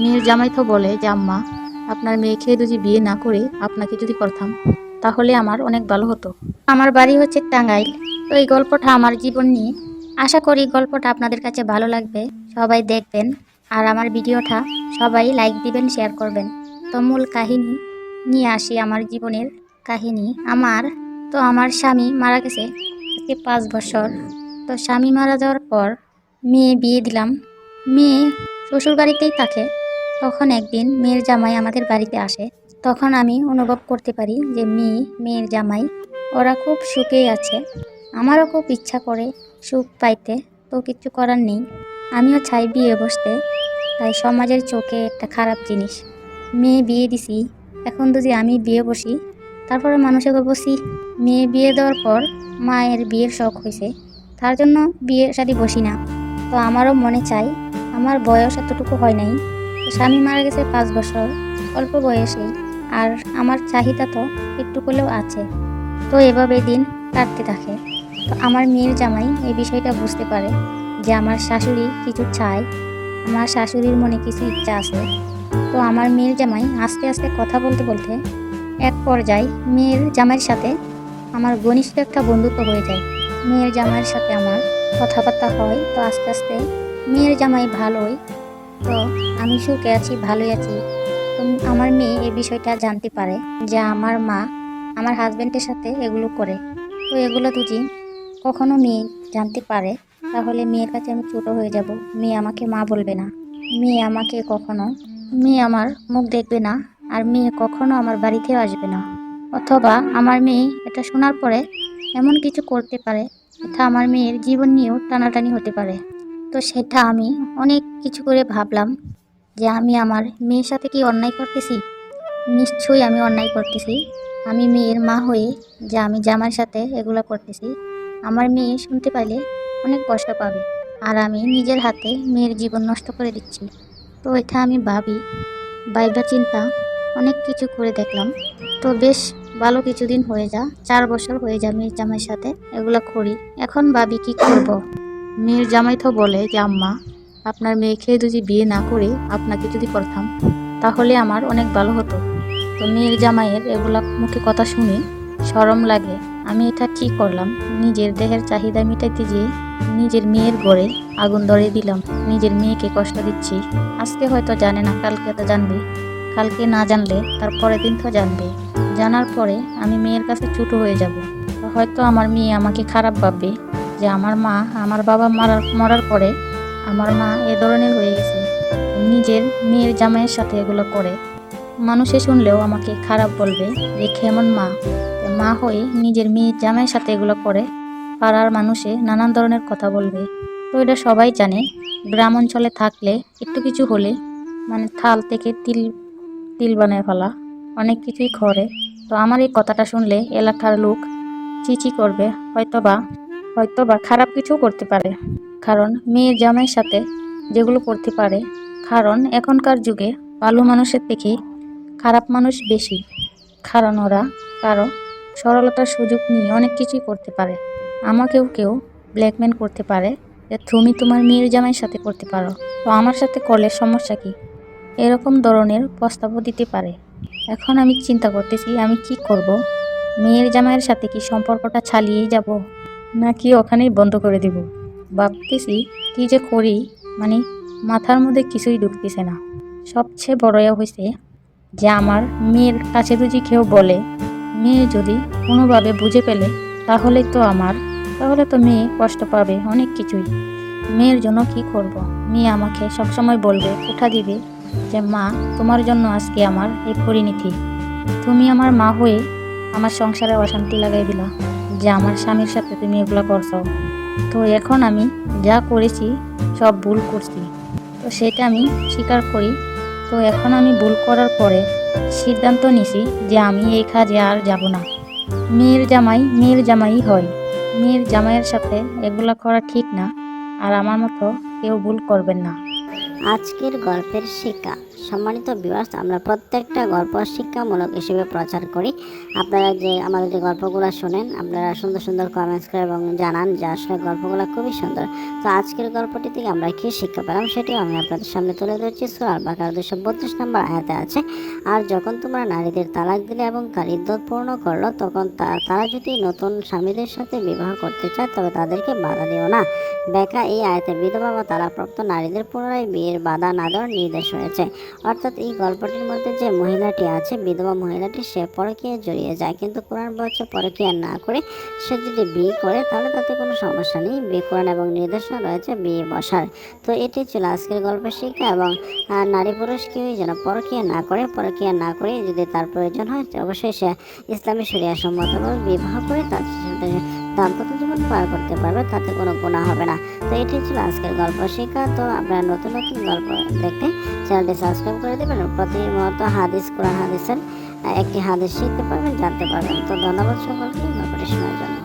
মেয়ের জামাই তো বলে যে আম্মা, আপনার মেয়েকে যদি বিয়ে না করে আপনাকে যদি করতাম তাহলে আমার অনেক ভালো হতো। আমার বাড়ি হচ্ছে টাঙ্গাইল। তো এই গল্পটা আমার জীবন নিয়ে। আশা করি গল্পটা আপনাদের কাছে ভালো লাগবে। সবাই দেখবেন আর আমার ভিডিওটা সবাই লাইক দিবেন, শেয়ার করবেন। তো মূল কাহিনী নিয়ে আসি, আমার জীবনের কাহিনী। আমার স্বামী মারা গেছে আজকে 5 বছর। তো স্বামী মারা যাওয়ার পর মেয়ে বিয়ে দিলাম। মেয়ে শ্বশুর বাড়িতেই থাকে। তখন একদিন মেয়ের জামাই আমাদের বাড়িতে আসে। তখন আমি অনুভব করতে পারি যে মেয়ের জামাই ওরা খুব সুখেই আছে। আমারও খুব ইচ্ছা করে সুখ পাইতে, তো কিছু করার নেই। আমিও চাই বিয়ে বসতে, তাই সমাজের চোখে একটা খারাপ জিনিস। মেয়ে বিয়ে দিছি, এখন যদি আমি বিয়ে বসি তারপরে মানুষে বসি মেয়ে বিয়ে দেওয়ার পর মায়ের বিয়ের শখ হয়েছে, তার জন্য বিয়ে শাদী বসি না। তো আমারও মনে চাই, আমার বয়স এতটুকু হয় নাই, স্বামী মারা গেছে 5 বছর, অল্প বয়সেই। আর আমার চাহিদা তো একটু হলেও আছে। তো এভাবে দিন কাটতে থাকে। তো আমার মেয়ের জামাই এই বিষয়টা বুঝতে পারে যে আমার শাশুড়ি কিছু চায়, আমার শাশুড়ির মনে কিছু ইচ্ছা আছে। তো আমার মেয়ের জামাই আস্তে আস্তে কথা বলতে বলতে এক পর্যায়ে মেয়ের জামাইয়ের সাথে আমার ঘনিষ্ঠ একটা বন্ধুত্ব হয়ে যায়। মেয়ের জামাইয়ের সাথে আমার কথাবার্তা হয়। তো আস্তে আস্তে মেয়ের জামাই ভালোই। তো আমি সুখে আছি, ভালোই আছি। তো আমার মেয়ে এই বিষয়টা জানতে পারে যে আমার মা আমার হাজবেন্ডের সাথে এগুলো করে। তো এগুলো যদি কখনো মেয়ে জানতে পারে তাহলে মেয়ের কাছে আমি ছোট হয়ে যাব। মেয়ে আমাকে মা বলবে না, মেয়ে আমার মুখ দেখবে না, আর মেয়ে কখনো আমার বাড়িতেও আসবে না। অথবা আমার মেয়ে এটা শোনার পরে এমন কিছু করতে পারে, এটা আমার মেয়ের জীবন নিয়েও টানাটানি হতে পারে। তো সেটা আমি অনেক কিছু করে ভাবলাম যে আমি আমার মেয়ের সাথে কি অন্যায় করতেছি। নিশ্চয়ই আমি অন্যায় করতেছি। আমি মেয়ের মা হয়ে যে আমি জামার সাথে এগুলো করতেছি, আমার মেয়ে শুনতে পাইলে অনেক কষ্ট পাবে। আর আমি নিজের হাতে মেয়ের জীবন নষ্ট করে দিচ্ছি। তো এটা আমি ভাইবা চিন্তা অনেক কিছু করে দেখলাম। তো বেশ ভালো কিছুদিন হয়ে যা, 4 বছর হয়ে যা মেয়ের জামাইয়ের সাথে এগুলো করি। এখন ভাবি কি করব। মেয়ের জামাই তো বলে যে আম্মা, আপনার মেয়েকে যদি বিয়ে না করে আপনাকে যদি করতাম তাহলে আমার অনেক ভালো হতো। তো মেয়ের জামাইয়ের এগুলা মুখে কথা শুনে শরম লাগে। আমি এটা কি করলাম, নিজের দেহের চাহিদা মিটাইতে যেয়ে নিজের মেয়ের ঘরে আগুন ধরিয়ে দিলাম। নিজের মেয়েকে কষ্ট দিচ্ছি। আজকে হয়তো জানে না, কালকে তো জানবে। কালকে না জানলে তার পরের দিন তো জানবে। জানার পরে আমি মেয়ের কাছে ছোট হয়ে যাব। তো হয়তো আমার মেয়ে আমাকে খারাপ ভাববে যে আমার মা, আমার বাবা মরার পরে আমার মা এ ধরনের হয়ে গেছে, নিজের মেয়ের জামাইয়ের সাথে এগুলো করে। মানুষে শুনলেও আমাকে খারাপ বলবে যে কেমন মা, মা হয়ে নিজের মেয়ের জামাইয়ের সাথে এগুলো করে। পাড়ার মানুষে নানান ধরনের কথা বলবে। তো এটা সবাই জানে, গ্রাম অঞ্চলে থাকলে একটু কিছু হলে মানে থাল থেকে তিল তিল বানায় ফেলা, অনেক কিছুই করে। তো আমার এই কথাটা শুনলে এলাকার লোক চিচি করবে, হয়তোবা খারাপ কিছু করতে পারে। কারণ মেয়ের জামাইয়ের সাথে যেগুলো করতে পারে, কারণ এখনকার যুগে ভালো মানুষের থেকে খারাপ মানুষ বেশি। কারণ ওরা কারো সরলতার সুযোগ নিয়ে অনেক কিছুই করতে পারে। আমাকেও কেউ ব্ল্যাকমেল করতে পারে যে তুমি তোমার মেয়ের জামাইয়ের সাথে করতে পারো, তো আমার সাথে করলে সমস্যা কি, এরকম ধরনের প্রস্তাবও দিতে পারে। এখন আমি চিন্তা করতেছি আমি কি করব। মেয়ের জামাইয়ের সাথে কি সম্পর্কটা চালিয়েই যাব নাকি ওখানেই বন্ধ করে দিব। ভাবতেছি কি যে করি, মানে মাথার মধ্যে কিছুই ঢুকতেছে না। সবচেয়ে বড় হয়েছে যে আমার মেয়ের কাছে যদি কেউ বলে, মেয়ে যদি কোনোভাবে বুঝে পেলে তাহলে তো মেয়ে কষ্ট পাবে অনেক কিছুই। মেয়ের জন্য কি করব। মেয়ে আমাকে সবসময় বলবে, উঠা দিবে যে মা, তোমার জন্য আজকে আমার এই পরিণতি। তুমি আমার মা হয়ে আমার সংসারে অশান্তি লাগাই দিলা, যে আমার স্বামীর সাথে তুমি এগুলো করছো। তো এখন আমি যা করেছি সব ভুল করছি, তো সেটা আমি স্বীকার করি। তো এখন আমি ভুল করার পরে সিদ্ধান্ত নিছি যে আমি এই কাজে আর যাব না। মেয়ের জামাই হয়, মেয়ের জামাইয়ের সাথে এগুলা করা ঠিক না। আর আমার মতো কেউ ভুল করবেন না। আজকের গল্পের শিক্ষা। সম্মানিত ভিউয়ার্স, আমরা প্রত্যেকটা গল্প শিক্ষামূলক হিসেবে প্রচার করি। আপনারা যে আমাদের যে গল্পগুলো শোনেন, আপনারা সুন্দর সুন্দর কমেন্টস করে এবং জানান যে আসলে গল্পগুলো খুবই সুন্দর। তো আজকের গল্পটি থেকে আমরা কী শিক্ষা পেলাম সেটিও আমি আপনাদের সামনে তুলে ধরছি। সূরা আল বাকারা 232 নম্বর আয়াতে আছে, আর যখন তোমরা নারীদের তালাক দিলে এবং তার ইদ্যত পূর্ণ করলো, তখন তারা যদি নতুন স্বামীদের সাথে বিবাহ করতে চায় তবে তাদেরকে বাধা দিও না। ব্যাখ্যা: এই আয়াতে বিধবা বা তালাকপ্রাপ্ত নারীদের পুনরায় বিয়ের বাধা না দেওয়ার নির্দেশ রয়েছে। অর্থাৎ এই গল্পটির মধ্যে যে মহিলাটি আছে, বিধবা মহিলাটি, সে পরকীয়ায় জড়িয়ে যায়, কিন্তু কোরআন বলছে পরকীয়া না করে সে যদি বিয়ে করে তাহলে তাতে কোনো সমস্যা নেই। বিয়ে কোরআন এবং নির্দেশনা রয়েছে বিয়ে বসার। তো এটি ছিল আজকের গল্পের শিক্ষা। এবং নারী পুরুষ কেউই যেন পরকীয়া না করে যদি তার প্রয়োজন হয় অবশ্যই সে ইসলামী শরিয়া সম্মতভাবে বিবাহ করে তার সাথে দাম্পত্য জীবন পার করতে পারবে, তাতে কোনো গুনাহ হবে না। তো এটি ছিল আজকের গল্প শিক্ষা। তো আপনারা নতুন নতুন গল্প দেখতে চ্যানেলটি সাবস্ক্রাইব করে দেবেন। প্রতিনিয়ত কোরআন হাদিসের একটি হাদিস শিখতে পারবেন, জানতে পারবেন। তো ধন্যবাদ সকলকে গল্পটি শোনার জন্য।